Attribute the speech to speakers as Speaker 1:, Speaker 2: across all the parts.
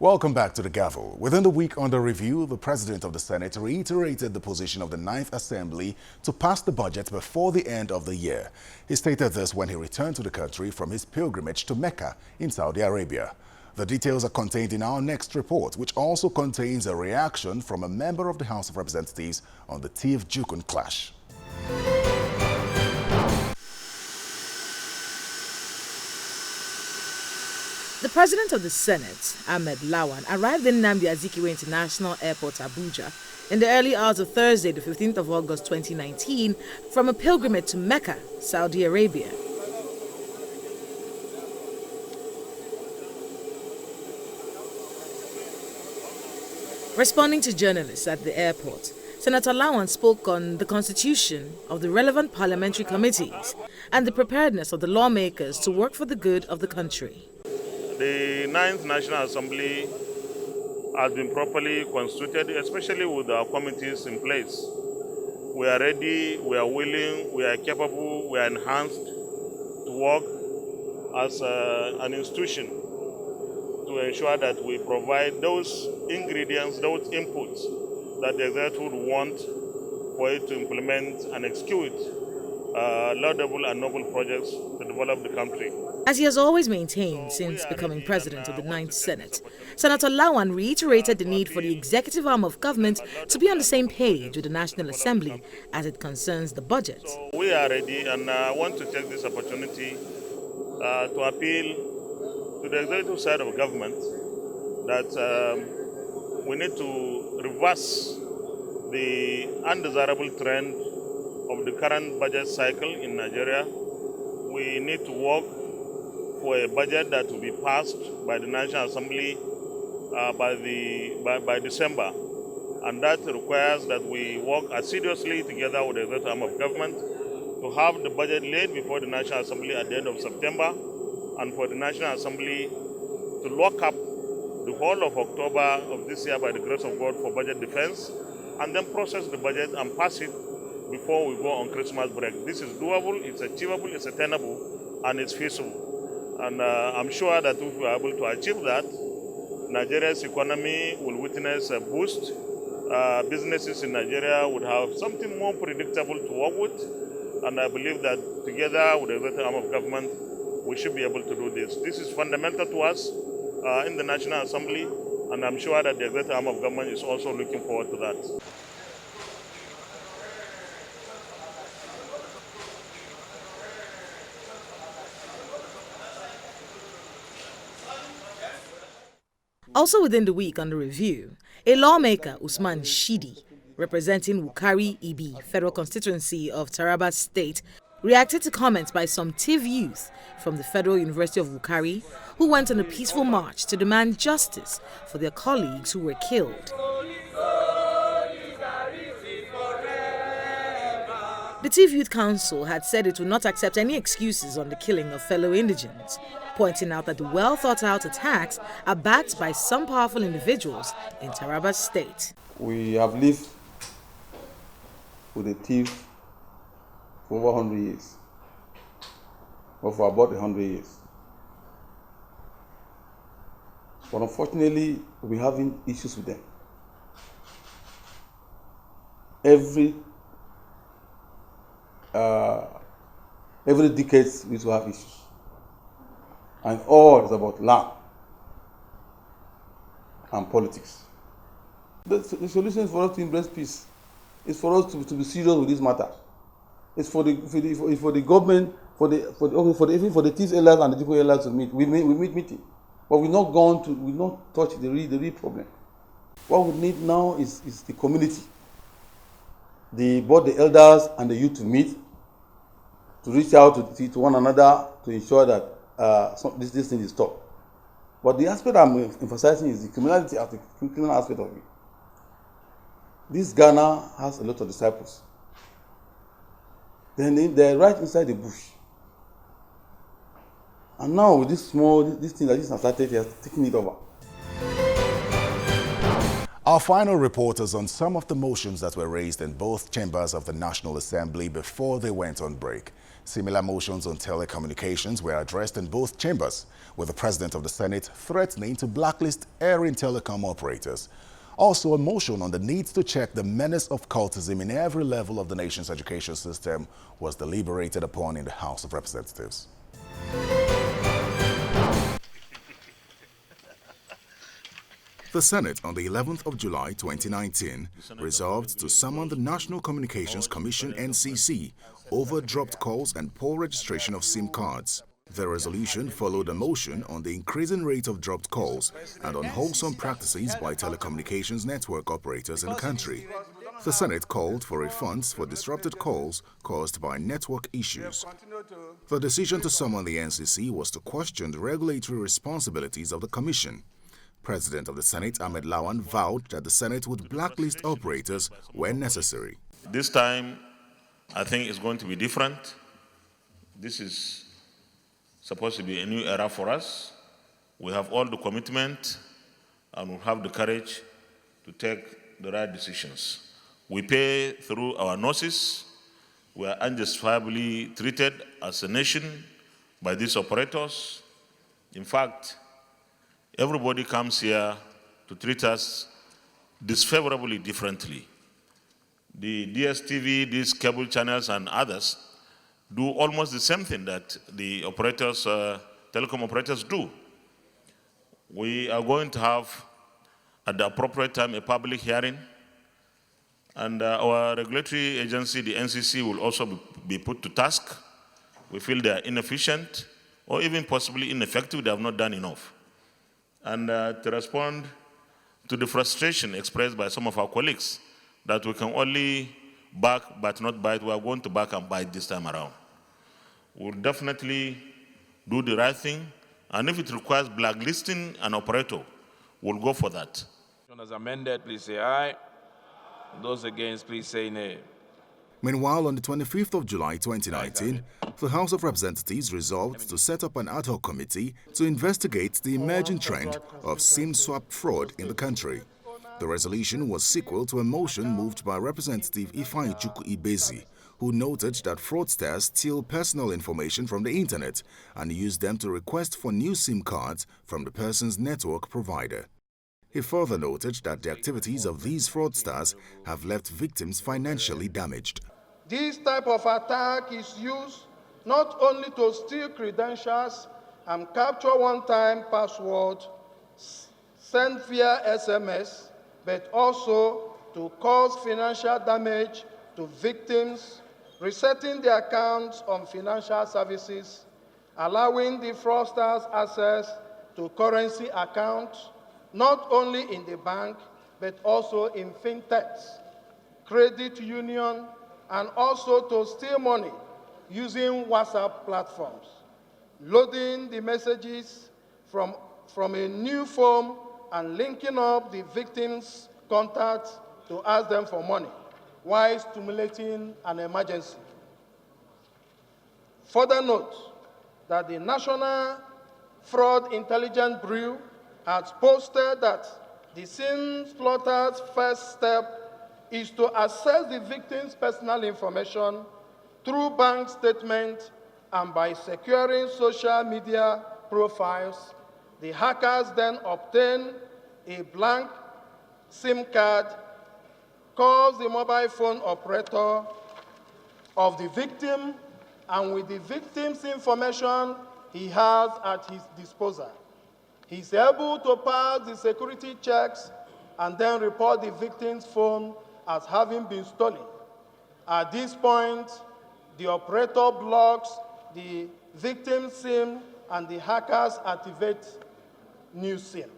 Speaker 1: Welcome back to the Gavel. Within the week under review, the President of the Senate reiterated the position of the Ninth Assembly to pass the budget before the end of the year. He stated this when he returned to the country from his pilgrimage to Mecca in Saudi Arabia. The details are contained in our next report, which also contains a reaction from a member of the House of Representatives on the Tiv-Jukun clash.
Speaker 2: The President of the Senate, Ahmed Lawan, arrived in Nnamdi Azikiwe International Airport, Abuja, in the early hours of Thursday, the 15th of August 2019, from a pilgrimage to Mecca, Saudi Arabia. Responding to journalists at the airport, Senator Lawan spoke on the constitution of the relevant parliamentary committees and the preparedness of the lawmakers to work for the good of the country.
Speaker 3: The 9th National Assembly has been properly constituted, especially with our committees in place. We are ready, we are willing, we are capable, we are enhanced to work as an institution to ensure that we provide those ingredients, those inputs that the executive would want for it to implement and execute laudable and noble projects to develop the country.
Speaker 2: As he has always maintained since becoming president of the 9th Senate, Senator Lawan reiterated the need for the executive arm of government to be on the same page with the National Assembly as it concerns the budget.
Speaker 3: So we are ready, and I want to take this opportunity to appeal to the executive side of government that we need to reverse the undesirable trend of the current budget cycle in Nigeria. We need to work for a budget that will be passed by the National Assembly by December. And that requires that we work assiduously together with the executive arm of government to have the budget laid before the National Assembly at the end of September, and for the National Assembly to lock up the whole of October of this year by the grace of God for budget defense, and then process the budget and pass it before we go on Christmas break. This is doable, it's achievable, it's attainable, and it's feasible. And I'm sure that if we are able to achieve that, Nigeria's economy will witness a boost. Businesses in Nigeria would have something more predictable to work with. And I believe that together with the executive arm of government, we should be able to do this. This is fundamental to us in the National Assembly, and I'm sure that the executive arm of government is also looking forward to that.
Speaker 2: Also within the week under review, a lawmaker, Usman Shidi, representing Wukari Ibi Federal Constituency of Taraba State, reacted to comments by some Tiv youth from the Federal University of Wukari who went on a peaceful march to demand justice for their colleagues who were killed. The Tiv Youth Council had said it would not accept any excuses on the killing of fellow indigents, pointing out that the well-thought-out attacks are backed by some powerful individuals in Taraba State.
Speaker 4: We have lived with the Tiv for over 100 years, or for about 100 years. But unfortunately, we're having issues with them. Every decade we used to have issues. And all is about land and politics. The solution is for us to embrace peace. It's for us to be serious with this matter. It's for the government, even for the Tiv elders and the people elders to meet. We meet meeting, but we not touch the real problem. What we need now is the community, both the elders and the youth to meet, to reach out to one another to ensure that this thing is stopped. But the aspect I'm emphasizing is the criminality of the criminal aspect of it. This Ghana has a lot of disciples. Then they're right inside the bush. And now with this thing that has started, they are taking it over.
Speaker 1: Our final report is on some of the motions that were raised in both chambers of the National Assembly before they went on break. Similar motions on telecommunications were addressed in both chambers, with the President of the Senate threatening to blacklist erring telecom operators. Also, a motion on the need to check the menace of cultism in every level of the nation's education system was deliberated upon in the House of Representatives. The Senate, on the 11th of July 2019, resolved to summon the National Communications Commission (NCC) over dropped calls and poor registration of SIM cards. The resolution followed a motion on the increasing rate of dropped calls and unwholesome practices by telecommunications network operators in the country. The Senate called for refunds for disrupted calls caused by network issues. The decision to summon the NCC was to question the regulatory responsibilities of the Commission. President of the Senate, Lawan, vowed that the Senate would blacklist operators when necessary.
Speaker 3: This time, I think it's going to be different. This is supposed to be a new era for us. We have all the commitment and we have the courage to take the right decisions. We pay through our noses. We are unjustifiably treated as a nation by these operators. In fact, everybody comes here to treat us disfavorably differently. The DSTV, these cable channels and others do almost the same thing that the operators, telecom operators do. We are going to have, at the appropriate time, a public hearing, and our regulatory agency, the NCC, will also be put to task. We feel they are inefficient or even possibly ineffective. They have not done enough. And to respond to the frustration expressed by some of our colleagues that we can only bark but not bite, we are going to bark and bite this time around. We'll definitely do the right thing, and if it requires blacklisting an operator, we'll go for that.
Speaker 5: As amended, please say aye. Those against, please say nay.
Speaker 1: Meanwhile, on the 25th of July 2019, the House of Representatives resolved to set up an ad hoc committee to investigate the emerging trend of SIM swap fraud in the country. The resolution was sequel to a motion moved by Representative Ifeanyichukwu Ibezi, who noted that fraudsters steal personal information from the internet and use them to request for new SIM cards from the person's network provider. He further noted that the activities of these fraudsters have left victims financially damaged.
Speaker 6: This type of attack is used not only to steal credentials and capture one-time password, send via SMS, but also to cause financial damage to victims, resetting their accounts on financial services, allowing the fraudsters access to currency accounts, not only in the bank, but also in fintechs, credit union, and also to steal money using WhatsApp platforms, loading the messages from a new phone and linking up the victim's contacts to ask them for money while stimulating an emergency. Further note that the National Fraud Intelligence Bureau has posted that the SIM slaughter's first step is to access the victim's personal information through bank statements and by securing social media profiles. The hackers then obtain a blank SIM card, calls the mobile phone operator of the victim, and with the victim's information he has at his disposal, he's able to pass the security checks and then report the victim's phone as having been stolen. At this point, the operator blocks the victim's SIM and the hackers activate new SIM.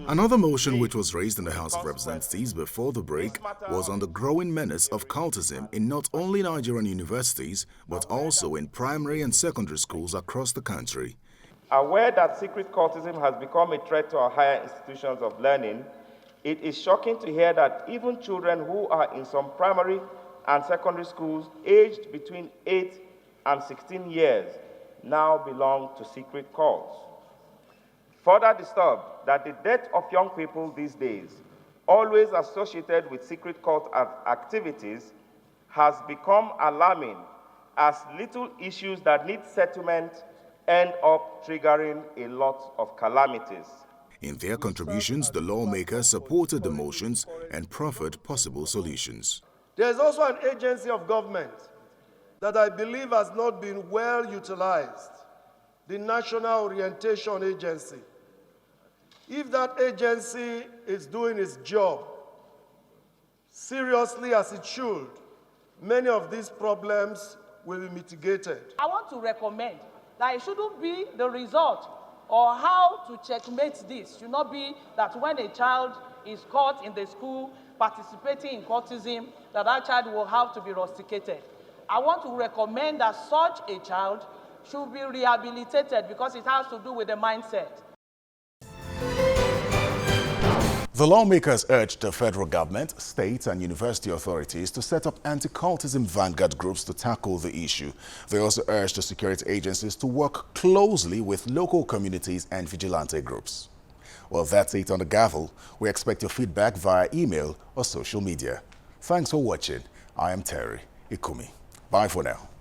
Speaker 1: Another motion which was raised in the House of Representatives before the break was on the growing menace of cultism in not only Nigerian universities, but also in primary and secondary schools across the country.
Speaker 7: Aware that secret cultism has become a threat to our higher institutions of learning, it is shocking to hear that even children who are in some primary and secondary schools aged between 8 and 16 years now belong to secret cults. Further disturbed that the death of young people these days, always associated with secret cult activities, has become alarming as little issues that need settlement end up triggering a lot of calamities.
Speaker 1: In their contributions, the lawmakers supported the motions and proffered possible solutions.
Speaker 6: There is also an agency of government that I believe has not been well utilized, the National Orientation Agency. If that agency is doing its job seriously as it should, many of these problems will be mitigated.
Speaker 8: I want to recommend that it shouldn't be the result or how to checkmate this. It should not be that when a child is caught in the school participating in cultism, that child will have to be rusticated. I want to recommend that such a child should be rehabilitated because it has to do with the mindset.
Speaker 1: The lawmakers urged the federal government, state and university authorities to set up anti-cultism vanguard groups to tackle the issue. They also urged the security agencies to work closely with local communities and vigilante groups. Well, that's it on the Gavel. We expect your feedback via email or social media. Thanks for watching. I am Terry Ikumi. Bye for now.